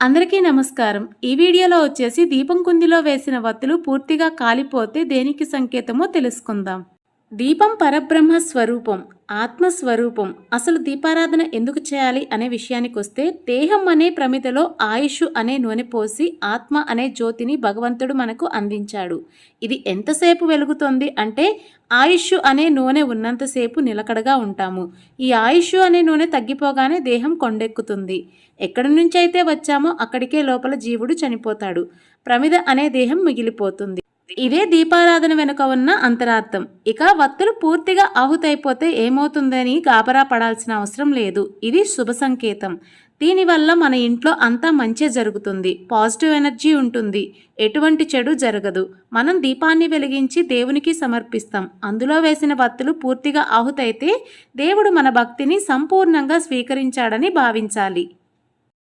అందరికీ నమస్కారం. ఈ వీడియోలో వచ్చేసి దీపం కుందిలో వేసిన వత్తులు పూర్తిగా కాలిపోతే దేనికి సంకేతమో తెలుసుకుందాం. దీపం పరబ్రహ్మ స్వరూపం, ఆత్మస్వరూపం. అసలు దీపారాధన ఎందుకు చేయాలి అనే విషయానికి వస్తే, దేహం అనే ప్రమిదలో ఆయుష్ అనే నూనె పోసి ఆత్మ అనే జ్యోతిని భగవంతుడు మనకు అందించాడు. ఇది ఎంతసేపు వెలుగుతుంది అంటే, ఆయుష్ అనే నూనె ఉన్నంతసేపు నిలకడగా ఉంటాము. ఈ ఆయుష్ అనే నూనె తగ్గిపోగానే దేహం కొండెక్కుతుంది. ఎక్కడి నుంచి అయితే వచ్చామో అక్కడికే లోపల జీవుడు చనిపోతాడు. ప్రమిద అనే దేహం మిగిలిపోతుంది. ఇదే దీపారాధన వెనుక ఉన్న అంతరార్థం. ఇక వత్తులు పూర్తిగా ఆహుతైపోతే ఏమవుతుందని గాబరా పడాల్సిన అవసరం లేదు. ఇది శుభ సంకేతం. దీనివల్ల మన ఇంట్లో అంతా మంచి జరుగుతుంది, పాజిటివ్ ఎనర్జీ ఉంటుంది, ఎటువంటి చెడు జరగదు. మనం దీపాన్ని వెలిగించి దేవునికి సమర్పిస్తాం. అందులో వేసిన వత్తులు పూర్తిగా ఆహుతైతే దేవుడు మన భక్తిని సంపూర్ణంగా స్వీకరించాడని భావించాలి.